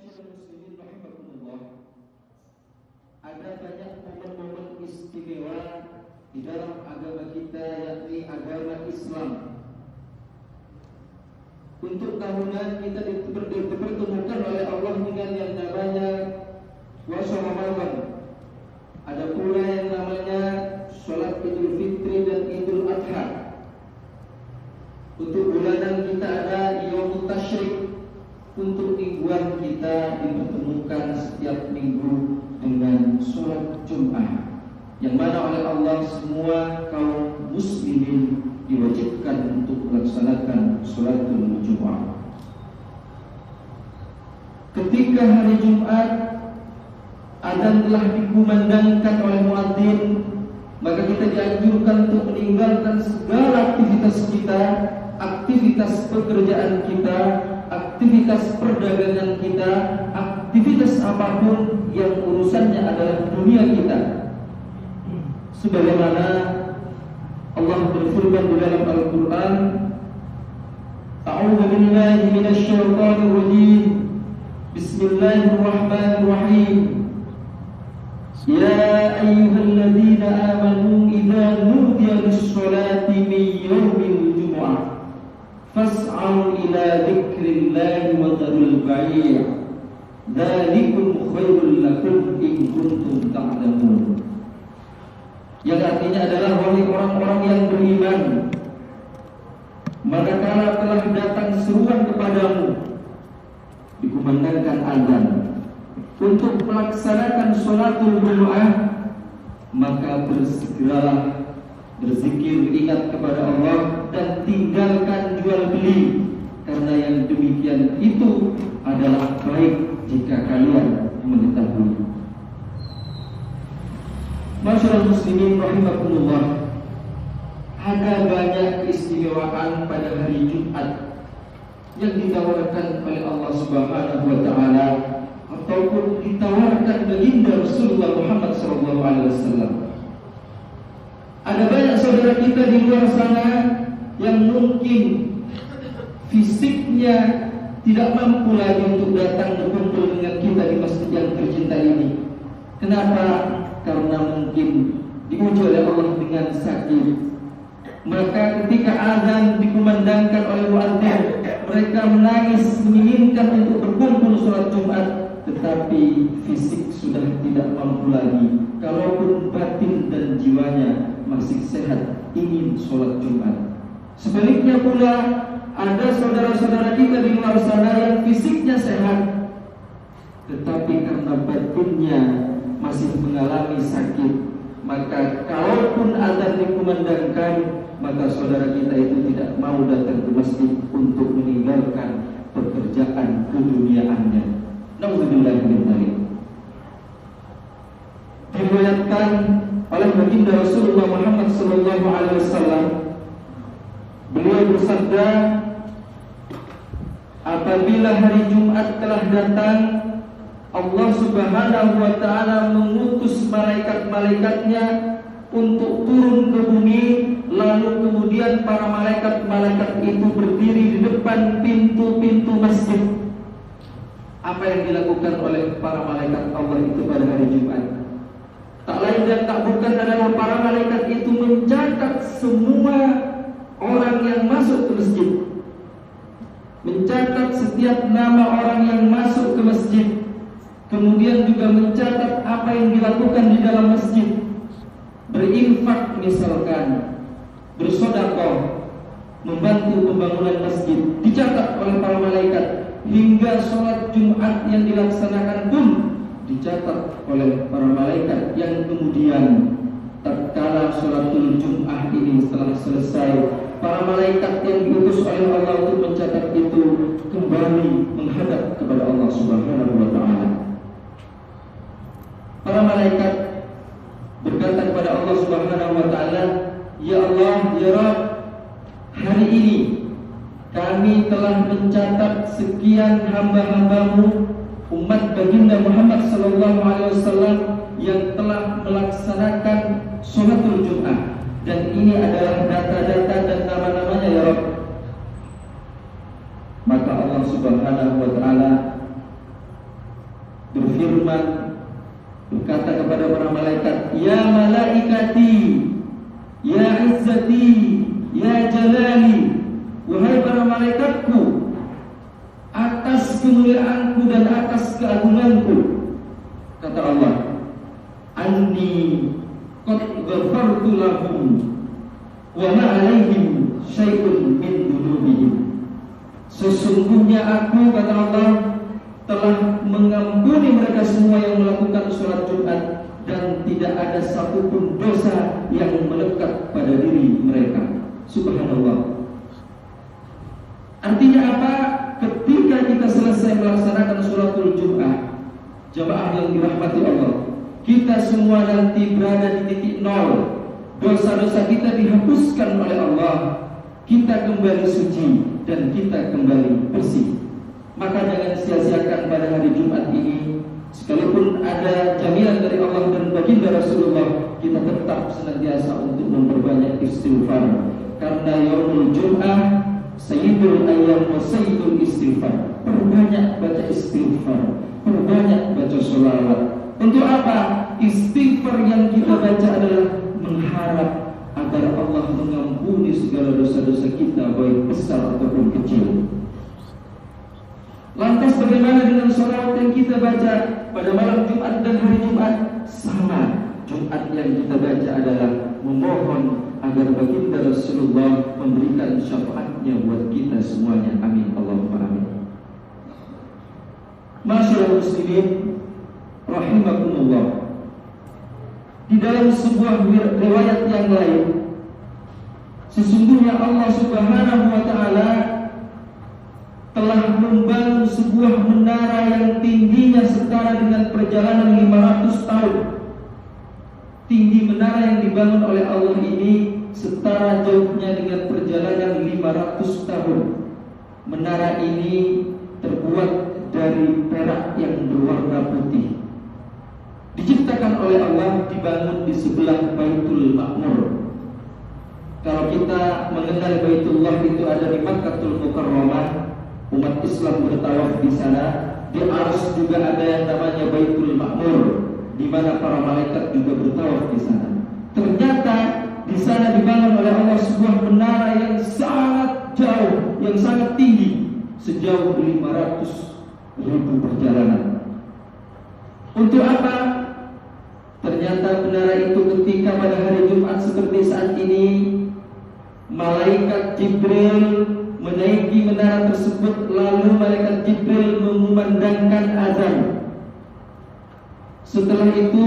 Masyaallah muslimin rahimakumullah, ada banyak momen-momen istimewa di dalam agama kita, yakni agama Islam. Untuk tahunan kita dipertemukan oleh Allah dengan yang namanya puasa Ramadan. Ada pula yang namanya sholat Idul Fitri dan Idul Adha. Untuk bulanan kita ada Yaumut Tasyrik. Untuk mingguan kita dipertemukan setiap minggu dengan sholat Jumat, yang mana oleh Allah semua kaum muslimin diwajibkan untuk melaksanakan sholatul Jumat. Ketika hari Jumat adzan telah dikumandangkan oleh muadzin, maka kita dianjurkan untuk meninggalkan segala aktivitas kita, aktivitas pekerjaan kita, aktivitas perdagangan kita, aktivitas apapun yang urusannya adalah dunia kita. Sebagaimana Allah berfirman di dalam Al-Quran, A'udzu billahi minasy syaithanir rajim. Bismillahirrahmanirrahim. Ya ayyuhalladzina amanu idza nudiya lis-sholati min yaumil jumu'ah fas'au ila dzikrillahi wa dzarul bai'. Dzalikum khairul lakum in kuntum ta'lamun. Yang artinya adalah wahai orang-orang yang beriman, manakala telah datang seruan kepadamu, dikumandangkan azan untuk melaksanakan sholatul Jumat, maka bersegeralah berzikir, ingat kepada Allah, dan tinggalkan jual beli, karena yang demikian itu adalah baik jika kalian mengetahui. Masyaallah muslimin rahimakumullah, ada banyak keistimewaan pada hari Jumat yang ditawarkan oleh Allah Subhanahu wa taala ataupun ditawarkan baginda Rasulullah Muhammad SAW. Ada banyak saudara kita di luar sana yang mungkin fisiknya tidak mampu lagi untuk datang berkumpul dengan kita di masjid yang tercinta ini. Kenapa? Karena mungkin diuji oleh Allah dengan sakit. Maka ketika azan dikumandangkan oleh muadzin, mereka menangis menginginkan untuk berkumpul sholat Jumat, tetapi fisik sudah tidak mampu lagi. Kalaupun batin dan jiwanya masih sehat, ingin sholat Jumat. Sebaliknya pula, ada saudara-saudara kita di luar sana yang fisiknya sehat, tetapi karena batinnya masih mengalami sakit, maka kalaupun azan dikumandangkan, maka saudara kita itu tidak mau datang ke masjid untuk meninggalkan pekerjaan keduniaannya. Nauzubillah min dzalik. Diriwayatkan oleh baginda Rasulullah Muhammad SAW, beliau bersabda, apabila hari Jumat telah datang, Allah Subhanahu wa taala mengutus malaikat-malaikatnya untuk turun ke bumi, lalu kemudian para malaikat-malaikat itu berdiri di depan pintu-pintu masjid. Apa yang dilakukan oleh para malaikat Allah itu pada hari Jumat? Tak lain dan tak bukan adalah para malaikat itu mencatat semua orang yang masuk ke masjid, mencatat setiap nama orang yang masuk ke masjid, kemudian juga mencatat apa yang dilakukan di dalam masjid. Berinfak misalkan, bersedekah, membantu pembangunan masjid, dicatat oleh para malaikat. Hingga sholat Jumat yang dilaksanakan pun dicatat oleh para malaikat, yang kemudian tatkala sholatul Jumat ini setelah selesai, para malaikat yang diutus oleh Allah untuk mencatat itu kembali menghadap kepada Allah Subhanahu wa taala. Para malaikat berkata kepada Allah Subhanahu wa taala, "Ya Allah, ya Rabb, hari ini kami telah mencatat sekian hamba-hambamu, umat baginda Muhammad SAW yang telah melaksanakan sholatul Jumat, dan ini adalah data-data dan nama-namanya ya Rabb." Maka Allah Subhanahu wa taala berfirman, berkata kepada para malaikat, "Ya malaikati, ya izzati, ya jalali." Wahai para malaikatku, atas kemuliaanku dan atas keagunganku, kata Allah, "Anni qad ghafartu lahum wa ma 'alaihim syai'un min dzunubihim." Sesungguhnya aku, kata Allah, telah mengampuni mereka semua yang melakukan sholat Jumat, dan tidak ada satupun dosa yang melekat pada diri mereka. Subhanallah. Artinya apa? Ketika kita selesai melaksanakan sholatul Jumat, jamaah yang dirahmati Allah, kita semua nanti berada di titik nol. Dosa-dosa kita dihapuskan oleh Allah, kita kembali suci dan kita kembali bersih. Maka jangan sia-siakan pada hari Jumat ini. Sekalipun ada jaminan dari Allah dan baginda Rasulullah, kita tetap senantiasa untuk memperbanyak istighfar. Karena yaumul Jum'ah sayyidul ayyam wa sayyidul istighfar. Perbanyak baca istighfar, perbanyak baca sholawat. Untuk apa? Istighfar yang kita baca adalah mengharap agar Allah mengampuni segala dosa-dosa kita, baik besar ataupun kecil. Lantas bagaimana dengan sholawat yang kita baca pada malam Jumat dan hari Jumat? Sama. Jumat yang kita baca adalah memohon agar baginda Rasulullah memberikan syafaatnya buat kita semuanya. Amin. Allahumma amin. Masyaallah muslimin rahimakumullah. Di dalam sebuah riwayat yang lain, sesungguhnya Allah Subhanahu wa taala telah membangun sebuah menara yang tingginya setara dengan perjalanan 500 tahun. Tinggi menara yang dibangun oleh Allah ini setara jauhnya dengan perjalanan 500 tahun. Menara ini terbuat dari perak yang berwarna putih. Diciptakan oleh Allah, dibangun di sebelah Baitul Ma'mur. Kalau kita mengenal Baitullah itu ada di Makkahul Mukarramah, umat Islam bertawaf di sana. Di Arsy juga ada yang namanya Baitul Ma'mur, di mana para malaikat juga bertawaf di sana. Ternyata di sana dibangun oleh Allah sebuah menara yang sangat jauh, yang sangat tinggi, sejauh 500.000 perjalanan. Untuk apa? Ternyata menara itu ketika pada hari Jumat seperti saat ini, malaikat Jibril menaiki menara tersebut, lalu malaikat Jibril mengumandangkan azan. Setelah itu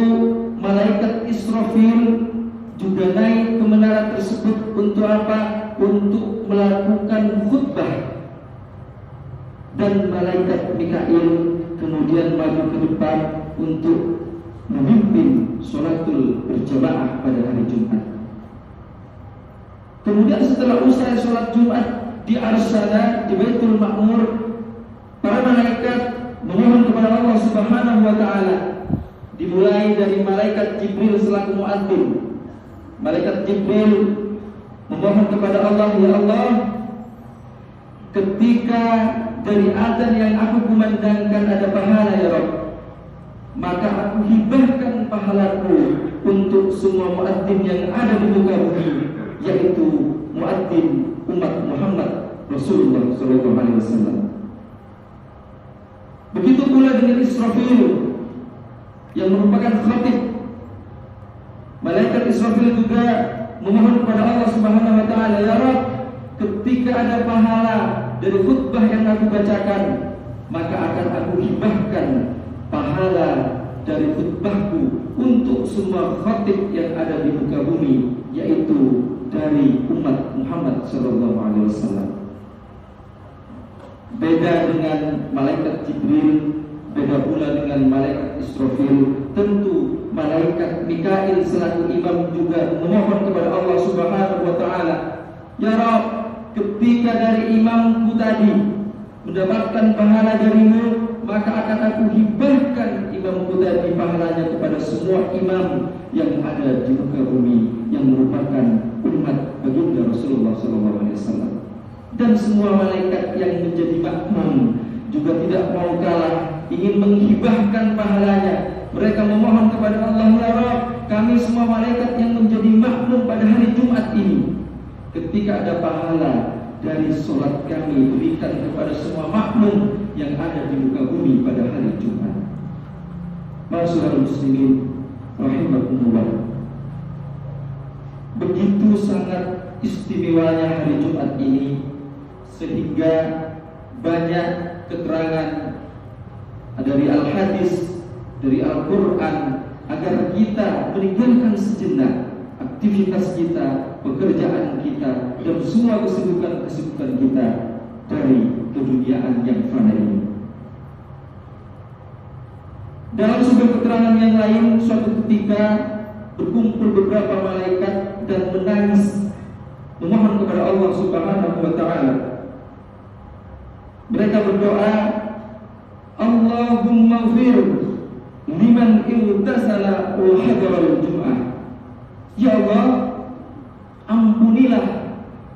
malaikat Israfil juga naik ke menara tersebut untuk apa? Untuk melakukan khutbah. Dan malaikat Mikail kemudian maju ke depan untuk memimpin sholatul berjamaah pada hari Jumat. Kemudian setelah usai sholat Jumat di Arsy di Baitul Ma'mur, para malaikat memohon kepada Allah Subhanahu wa taala. Dimulai dari malaikat Jibril selaku muadzin. Malaikat Jibril memohon kepada Allah, "Ya Allah, ketika dari azan yang aku kumandangkan ada pahala ya Rabb, maka aku hibahkan pahalaku untuk semua muadzin yang ada di muka bumi, yaitu muadzin umat Muhammad Rasulullah SAW." Begitu pula dengan Israfil yang merupakan khatib. Malaikat Israfil juga memohon kepada Allah Subhanahu wa taala, "Ya Rabb, ketika ada pahala dari khutbah yang aku bacakan, maka akan aku hibahkan pahala dari khutbahku untuk semua khatib yang ada di muka bumi, yaitu dari umat Muhammad SAW." Beda dengan malaikat Jibril, beda pula dengan malaikat Israfil. Tentu malaikat Mikail selaku imam juga memohon kepada Allah Subhanahu wa taala, "Ya Rabb, ketika dari imamku tadi mendapatkan pahala darimu, maka akan aku hibahkan imamku tadi pahalanya kepada semua imam yang ada di muka bumi yang merupakan umat baginda Rasulullah SAW." Dan semua malaikat yang menjadi makmum juga tidak mau kalah, ingin menghibahkan pahalanya. Mereka memohon kepada Allah, ya Rabb, kami semua malaikat yang menjadi makmum pada hari Jumat ini, ketika ada pahala dari sholat kami, berikan kepada semua makmum yang ada di muka bumi pada hari Jumat. Ma'asyiral muslimin rahimakumullah. Begitu sangat istimewanya hari Jumat ini, sehingga banyak keterangan dari al-hadis, dari Al-Quran, agar kita meninggalkan sejenak aktivitas kita, pekerjaan kita, dan semua kesibukan-kesibukan kita dari keduniaan yang fana ini. Dalam sebuah keterangan yang lain, suatu ketika berkumpul beberapa malaikat dan menangis memohon kepada Allah Subhanahu wa ta'ala. Mereka berdoa, Allahumma ighfir liman irtasala wa hadara al-jum'ah. Ya Allah, ampunilah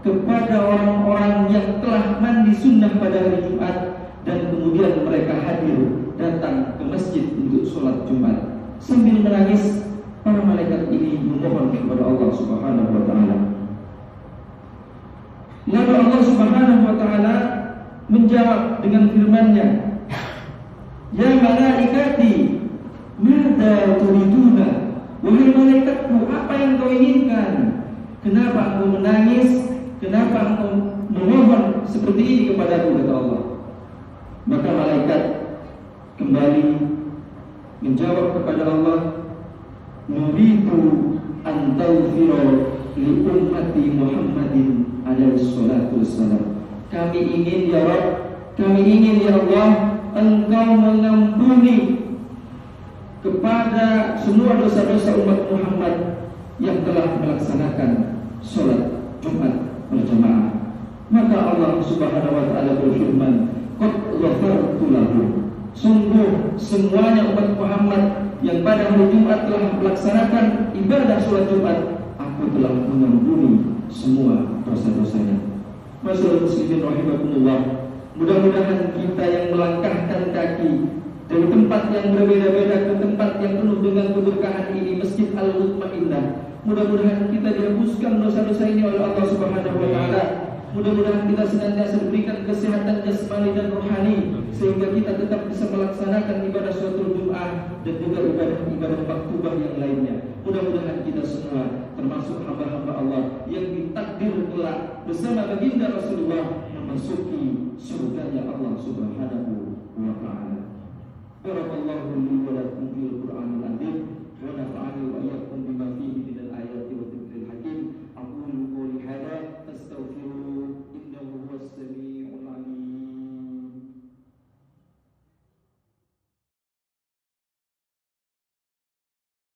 kepada orang-orang yang telah mandi sunnah pada hari Jumat dan kemudian mereka hadir datang ke masjid untuk sholat Jumat. Sambil menangis, para malaikat ini memohon kepada Allah Subhanahu wa ta'ala. Lalu Allah Subhanahu wa ta'ala menjawab dengan firman-Nya, ya malaikati, mada turiduna? Wahai malaikatku, apa yang kau inginkan? Kenapa engkau menangis? Kenapa engkau memohon seperti ini kepadaku, kata Allah. Maka malaikat kembali menjawab kepada Allah, nuridu an taghfira li ummati Muhammadin alaihi salatu wassalam. Kami ingin ya Rabb, kami ingin ya Allah, Engkau mengampuni kepada semua dosa-dosa umat Muhammad yang telah melaksanakan sholat Jumat berjamaah. Maka Allah Subhanahu wa ta'ala berfirman, qad ghafartu lahum. Sungguh semuanya umat Muhammad yang pada hari Jumat telah melaksanakan ibadah sholat Jumat, aku telah mengampuni semua dosa-dosanya. Masyaallah muslimin rahimakumullah. Mudah-mudahan kita yang melangkahkan kaki dari tempat yang berbeda-beda ke tempat yang penuh dengan keberkahan ini, Masjid Al-Mutmainnah, mudah-mudahan kita dihapuskan dosa-dosa ini oleh Allah Subhanahu wa ta'ala. Mudah-mudahan kita senantiasa diberikan kesehatan jasmani dan rohani, sehingga kita tetap bisa melaksanakan ibadah sholatul Jum'ah dan juga ibadah maktubah yang lainnya. Mudah-mudahan kita semua termasuk hamba-hamba Allah yang ditakdir kelak bersama baginda Rasulullah memasuki surganya Allah Subhanahu wa ta'ala.